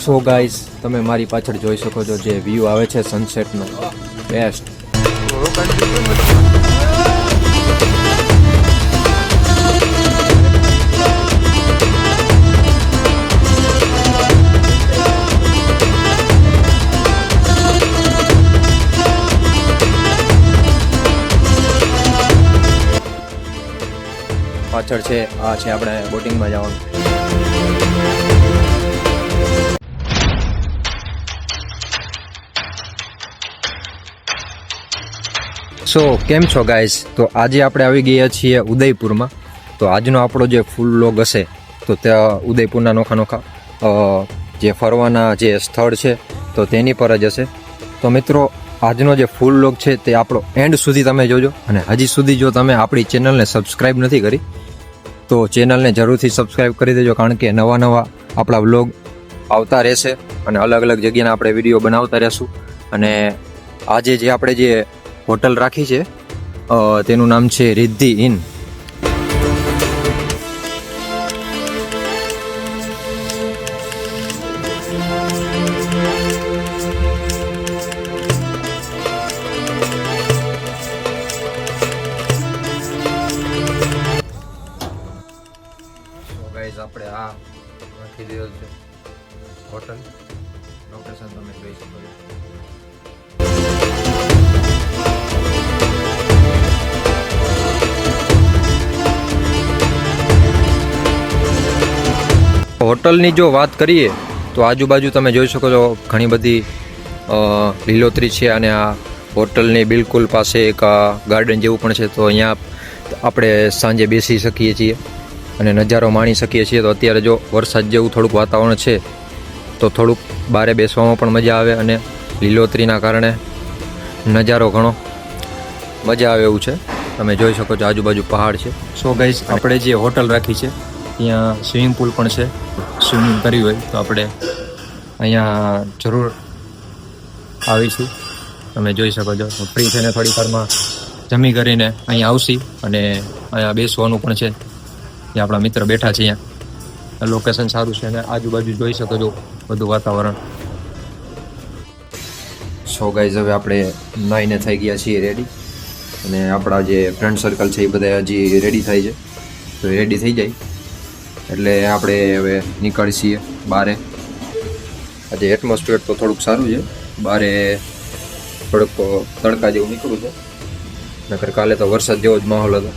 So guys, તમે મારી પાછળ જોઈ શકો છો જે વ્યૂ આવે છે સનસેટનો બેસ્ટ. પાછળ છે આ છે આપણે બોટિંગમાં જવાનું. સો કેમ છો ગાઈઝ? તો આજે આપણે આવી ગયા છીએ ઉદયપુરમાં. તો આજનો આપણો જે ફૂલ વ્લોગ હશે તો ત્યાં ઉદયપુરના નોખા જે ફરવાના જે સ્થળ છે તો તેની પર જ હશે. તો મિત્રો, આજનો જે ફૂલ વ્લોગ છે તે આપણો એન્ડ સુધી તમે જોજો. અને હજી સુધી જો તમે આપણી ચેનલને સબસ્ક્રાઈબ નથી કરી તો ચેનલને જરૂરથી સબસ્ક્રાઈબ કરી દેજો, કારણ કે નવા આપણા વ્લોગ આવતા રહેશે અને અલગ અલગ જગ્યાના આપણે વિડીયો બનાવતા રહેશું. અને આજે જે આપણે જે હોટલ રાખી છે તેનું નામ છે રિદ્ધિ ઇન. આપણે આ રાખી દીધો છે હોટલ. લોકેશન તમે જોઈ શકો છો. હોટલની જો વાત કરીએ તો આજુબાજુ તમે જોઈ શકો છો ઘણી બધી લીલોતરી છે. અને આ હોટલની બિલકુલ પાસે એક ગાર્ડન જેવું પણ છે. તો અહીંયા આપણે સાંજે બેસી શકીએ છીએ અને નજારો માણી શકીએ છીએ. તો અત્યારે જો વરસાદ જેવું થોડુંક વાતાવરણ છે તો થોડુંક બહારે બેસવામાં પણ મજા આવે અને લીલોતરીના કારણે નજારો ઘણો મજા આવે એવું છે. તમે જોઈ શકો છો આજુબાજુ પહાડ છે. સો ગાઈસ, આપણે જે હોટલ રાખી છે ત્યાં સ્વિમિંગ પુલ પણ છે. સ્વિમિંગ કરવી હોય તો આપણે અહીંયા જરૂર આવીશું. તમે જોઈ શકો છો ફ્રી થઈને થોડી વારમાં જમી કરીને અહીંયા આવશી અને અહીંયા બેસવાનું પણ છે. જે આપણા મિત્ર બેઠા છે અહીંયા. લોકેશન સારું છે અને આજુબાજુ જોઈ શકો છો બધું વાતાવરણ. સો ગાઈઝ, હવે આપણે નાઈને થઈ ગયા છીએ રેડી. અને આપણા જે ફ્રેન્ડ સર્કલ છે એ બધા હજી રેડી થાય છે. તો રેડી થઈ જાય એટલે આપણે હવે નીકળી છીએ બારે. આજે એટમોસ્ફિયર તો થોડુંક સારું છે. બારે થોડુંક તડકા જેવું નીકળ્યું છે. નકર કાલે તો વરસાદ જેવો જ માહોલ હતો,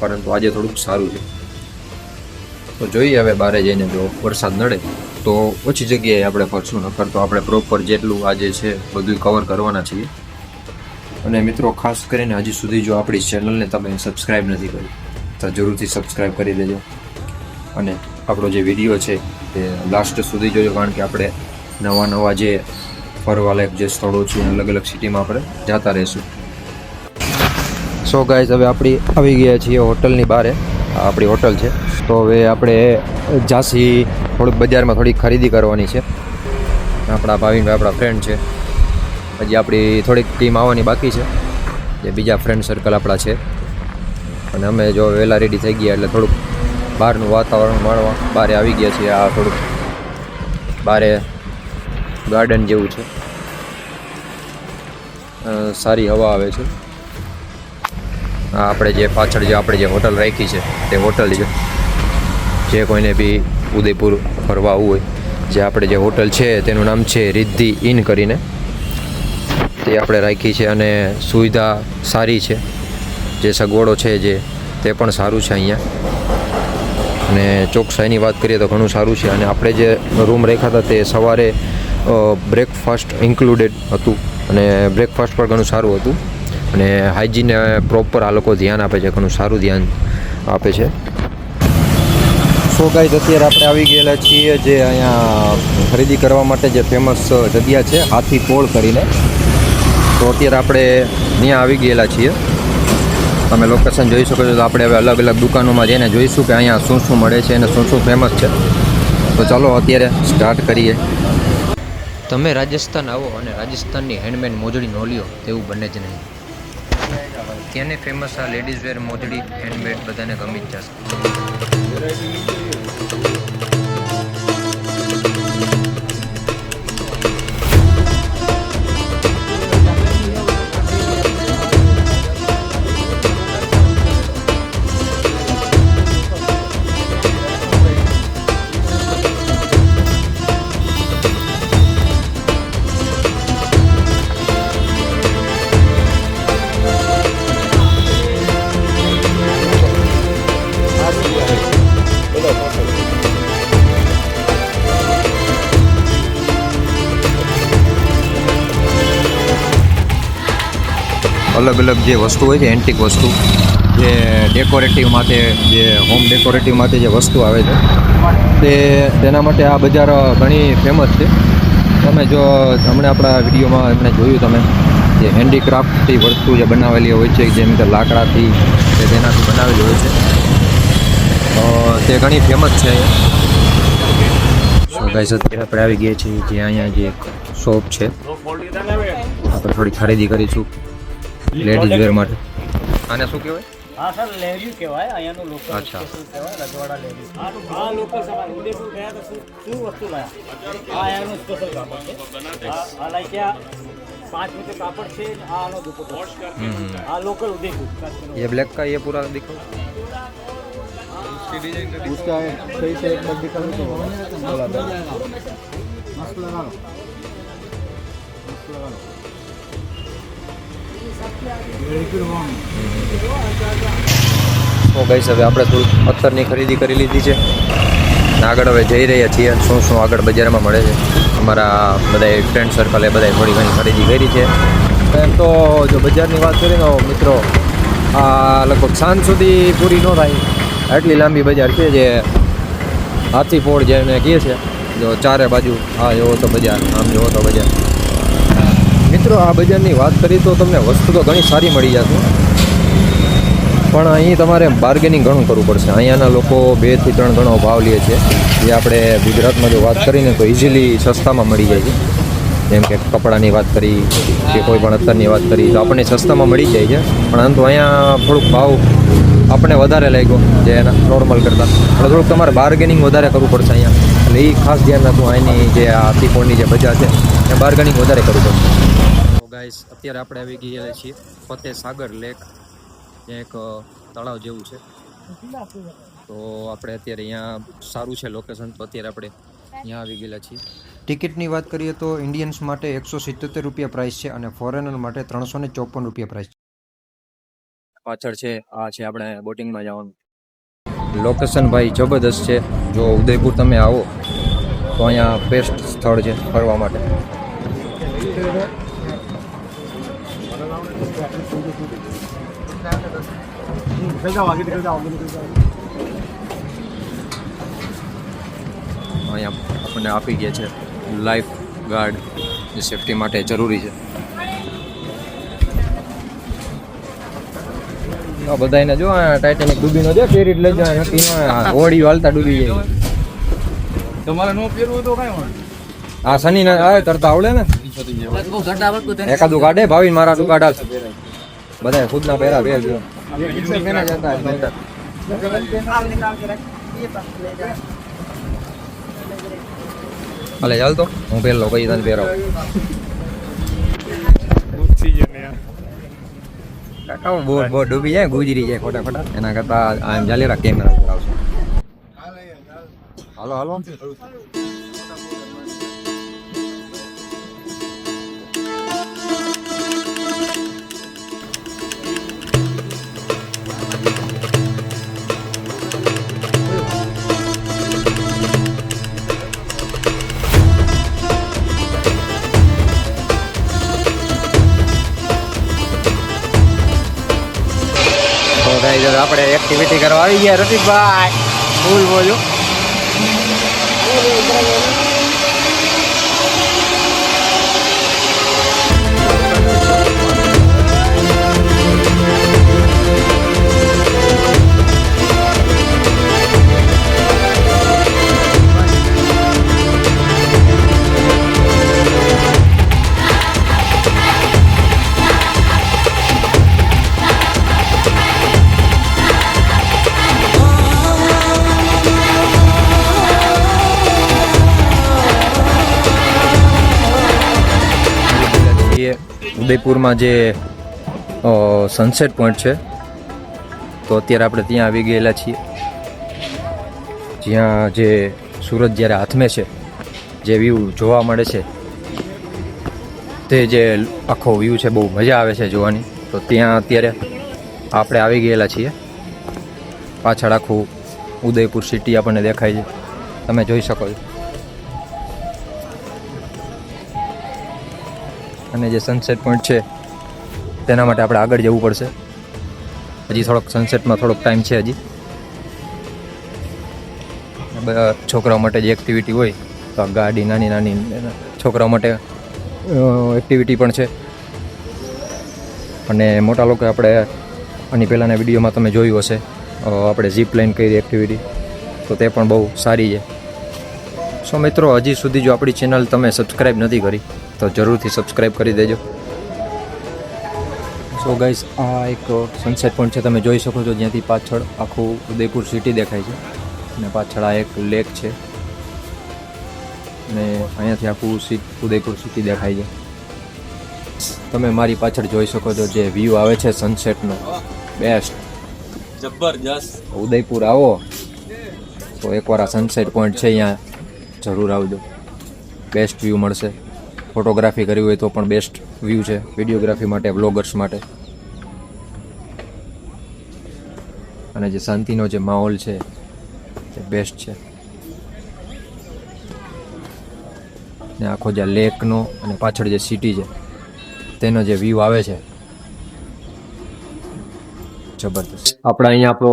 પરંતુ આજે થોડુંક સારું છે. તો જોઈએ હવે બારે જઈને જો વરસાદ નડે તો ઓછી જગ્યાએ આપણે ફરશું. નકર તો આપણે પ્રોપર જેટલું આજે છે બધું કવર કરવાના છીએ. અને મિત્રો, ખાસ કરીને હજી સુધી જો આપણી ચેનલને તમે સબસ્ક્રાઈબ નથી કરી તો જરૂરથી સબસ્ક્રાઈબ કરી દેજો. અને આપણો જે વિડીયો છે તે લાસ્ટ સુધી જોજો, કારણ કે આપણે નવા જે ફરવાલાયક જે સ્થળો છે અલગ અલગ સિટીમાં આપણે જતા રહીશું. સો ગાઈઝ, હવે આપણે આવી ગયા છીએ હોટલની બહાર. આપણી હોટલ છે. તો હવે આપણે જાસી થોડુંક બજારમાં થોડીક ખરીદી કરવાની છે. આપણા ભાવિનભાઈ આપણા ફ્રેન્ડ છે. હજી આપણી થોડીક ટીમ આવવાની બાકી છે, જે બીજા ફ્રેન્ડ સર્કલ આપણા છે. અને અમે જો વહેલા રેડી થઈ ગયા એટલે થોડુંક બહારનું વાતાવરણ માણવા બહાર આવી ગયા છીએ. આ થોડુંક બારે ગાર્ડન જેવું છે, સારી હવા આવે છે. આપણે જે પાછળ જે આપણે જે હોટલ રાખી છે તે હોટલ છે. જે કોઈને બી ઉદયપુર ફરવા આવવું હોય, જે આપણે જે હોટલ છે તેનું નામ છે રિદ્ધિ ઇન કરીને. તે આપણે રાખી છે અને સુવિધા સારી છે. જે સગવડો છે જે તે પણ સારું છે અહીંયા. અને ચોકસાઈની વાત કરીએ તો ઘણું સારું છે. અને આપણે જે રૂમ રાખ્યા હતા તે સવારે બ્રેકફાસ્ટ ઇન્ક્લુડેડ હતું અને બ્રેકફાસ્ટ પણ ઘણું સારું હતું. અને હાઇજીનને પ્રોપર આ લોકો ધ્યાન આપે છે, ઘણું સારું ધ્યાન આપે છે. સો ગાઈઝ, અત્યારે આપણે આવી ગયેલા છીએ જે અહીંયા ખરીદી કરવા માટે જે ફેમસ જગ્યા છે હાથી પોળ કરીને. તો અત્યારે આપણે ત્યાં આવી ગયેલા છીએ. તમે લોકેશન જોઈ શકો છો. તો આપણે હવે અલગ અલગ દુકાનોમાં જઈને જોઈશું કે અહીંયા શું શું મળે છે અને શું શું ફેમસ છે. તો ચાલો અત્યારે સ્ટાર્ટ કરીએ. તમે રાજસ્થાન આવો અને રાજસ્થાનની હેન્ડમેડ મોજડી ન લ્યો તેવું બને જ નહીં. ત્યાંની ફેમસ આ લેડીઝ વેર મોજડી હેન્ડમેડ બધાને ગમી જ જશે. અલગ અલગ જે વસ્તુ હોય છે એન્ટિક વસ્તુ, જે ડેકોરેટિવ માટે, જે હોમ ડેકોરેટિવ માટે જે વસ્તુ આવે છે તેના માટે આ બજાર ઘણી ફેમસ છે. તમે જો હમણાં આપણા વિડીયોમાં એમણે જોયું તમે જે હેન્ડીક્રાફ્ટથી વસ્તુ જે બનાવેલી હોય છે, જેમ કે લાકડાથી કે તેનાથી બનાવેલી હોય છે, તે ઘણી ફેમસ છે અહીંયા. સો ગાઈસ, અત્યારે આપણે આવી ગયા છીએ જે અહીંયા જે એક શોપ છે, આપણે થોડી ખરીદી કરીશું લેડીઝ વેર માટે. આને શું કહેવાય? હા સર, લેરી કહેવાય અહીંયાનું લોકલ. અચ્છા. કહેવાય રજવાડા લેરી. આ લોકલ સામાન ઉદયપુર ગયા તો શું વસ્તુ લાયા? આ અહીંયાનું સ્પેશિયલ કાપડ છે. આ લાઈક 5 મીટર કાપડ છે. આનો દુપટ્ટો. આ લોકલ ઉદયપુર. ये ब्लैक का ये पूरा दिखाओ. उसका सही से एक बार दिखाओ तो बोला था मस्त लगा लो તો ગાઈસ, હવે આપણે થોડુંક અત્તરની ખરીદી કરી લીધી છે અને આગળ હવે જઈ રહ્યા છીએ શું શું આગળ બજારમાં મળે છે. અમારા બધા ફ્રેન્ડ સર્કલે બધા થોડી ઘણી ખરીદી કરી છે. એમ તો જો બજારની વાત કરીએ તો મિત્રો, આ લગભગ સાંજ સુધી પૂરી ન થાય આટલી લાંબી બજાર છે, જે હાથી પોળ જેને કહે છે. જો ચારે બાજુ આ જોવો તો બજાર, આમ જોવો તો બજાર. મિત્રો, આ બજારની વાત કરીએ તો તમને વસ્તુ તો ઘણી સારી મળી જશે, પણ અહીં તમારે બાર્ગેનિંગ ઘણું કરવું પડશે. અહીંયાના લોકો 2 થી 3 ગણો ભાવ લે છે, જે આપણે ગુજરાતમાં જો વાત કરીને તો ઇઝીલી સસ્તામાં મળી જાય છે. જેમ કે કપડાની વાત કરી કે કોઈ પણ અત્તરની વાત કરી તો આપણને સસ્તામાં મળી જાય છે, પરંતુ અહીંયા થોડુંક ભાવ આપણને વધારે લાગ્યો જે એના નોર્મલ કરતાં. એટલે થોડુંક તમારે બાર્ગેનિંગ વધારે કરવું પડશે અહીંયા. એટલે એ ખાસ ધ્યાન રાખવું, અહીંની જે આ હાથીપોળની જે બજાર છે એ બાર્ગેનિંગ વધારે કરવું પડશે. તો ગાઈસ, અત્યારે આપણે આવી ગયા છીએ ફતેહ સાગર લેક, ત્યાં એક તળાવ જેવું છે. તો આપણે અત્યારે અહીંયા સારું છે લોકેશન, તો અત્યારે આપણે અહીંયા આવી ગયેલા છીએ. ટિકિટની વાત કરીએ તો ઇન્ડિયન્સ માટે 177 રૂપિયા પ્રાઇસ છે અને ફોરેનર માટે 354 રૂપિયા પ્રાઇસ છે. પાછળ છે આ છે આપણે બોટિંગમાં જવાનું લોકેશન. ભાઈ જબરદસ્ત છે. જો ઉદયપુર તમે આવો તો અહીંયા બેસ્ટ સ્થળ છે ફરવા માટે. અહીંયા આપણને આપી ગયા છે લાઈફ ગાર્ડ, જે સેફટી માટે જરૂરી છે. બધાને જો ટાઇટેનિક ડૂબીનો છે, પેરી લઈ જાય હોડી હાલતા ડૂબી જાય. તમારે નો પહેરવું તો કઈ હોય. આ શનિ ના આવે તરતા આવડે ને, એકાદું કાઢે ભાવી મારા તું કાઢા બધા ખુદ ના પહેરા પહેર જો. હાલે ચાલ તો હું પહેરલો કઈ તને પહેરાવ. કાકા બહુ ડૂબી જાય, ગુજરી જાય ખોટા ખોટા, એના કરતા આમ ચાલી રાખ કેમેરા ઉપર આવશે. હાલો હાલો. આપણે એક્ટિવિટી કરવા આવી ગયા રસિકભાઈ, ફૂલ બોલ્યો. ઉદયપુરમાં જે સનસેટ પોઈન્ટ છે, તો અત્યારે આપણે ત્યાં આવી ગયેલા છીએ, જ્યાં જે સુરત જ્યારે હાથમે છે જે વ્યૂ જોવા મળે છે, તે જે આખો વ્યૂ છે બહુ મજા આવે છે જોવાની. તો ત્યાં અત્યારે આપણે આવી ગયેલા છીએ. પાછળ આખું ઉદયપુર સિટી આપણને દેખાય છે, તમે જોઈ શકો છો. અને જે સનસેટ પોઈન્ટ છે તેના માટે આપણે આગળ જવું પડશે. હજી થોડોક સનસેટમાં થોડોક ટાઈમ છે હજી. છોકરાઓ માટે જે એક્ટિવિટી હોય તો આ ગાડી નાની નાની છોકરાઓ માટે એક્ટિવિટી પણ છે. અને મોટા લોકો આપણે આની પહેલાંના વિડીયોમાં તમે જોયું હશે આપણે ઝીપ લાઇન કરી એક્ટિવિટી, તો તે પણ બહુ સારી છે. સો મિત્રો, હજી સુધી જો આપણી ચેનલ તમે સબસ્ક્રાઈબ નથી કરી તો જરૂરથી સબસ્ક્રાઈબ કરી દેજો. સો ગાઈઝ, આ એક સનસેટ પોઈન્ટ છે, તમે જોઈ શકો છો, જ્યાંથી પાછળ આખું ઉદયપુર સિટી દેખાય છે અને પાછળ આ એક લેક છે અને અહીંયાથી આખું ઉદયપુર સિટી દેખાય છે. તમે મારી પાછળ જોઈ શકો છો જે વ્યૂ આવે છે સનસેટનો, બેસ્ટ જબરજસ્ત. ઉદયપુર આવો તો એકવાર આ સનસેટ પોઈન્ટ છે અહીંયા જરૂર આવજો. બેસ્ટ વ્યૂ મળશે. ફોટોગ્રાફી કરવી હોય તો પણ બેસ્ટ વ્યૂ છે, વિડીયોગ્રાફી માટે, બ્લોગર્સ માટે. અને જે શાંતિનો જે માહોલ છે તે બેસ્ટ છે. ને આખો જે લેકનો અને પાછળ જે સિટી છે તેનો જે વ્યૂ આવે છે જબરદસ્ત. આપણે અહીંયા આપણો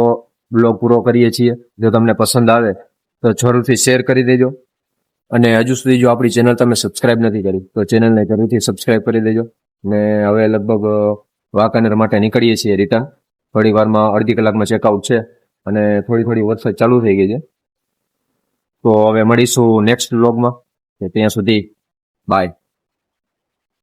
બ્લોગ પૂરો કરીએ છીએ. જો તમને પસંદ આવે તો જરૂરથી શેર કરી દેજો. અને હજુ સુધી જો આપણી ચેનલ તમે સબસ્ક્રાઇબ નથી કરી તો ચેનલને જરૂરથી સબસ્ક્રાઇબ કરી દેજો. ને હવે લગભગ વાંકાનેર માટે નીકળીએ છીએ રિટર્ન. થોડી વારમાં, અડધી કલાકમાં ચેકઆઉટ છે અને થોડી વરસાદ ચાલુ થઈ ગઈ છે. તો હવે મળીશું નેક્સ્ટ વ્લોગમાં. ત્યાં સુધી બાય.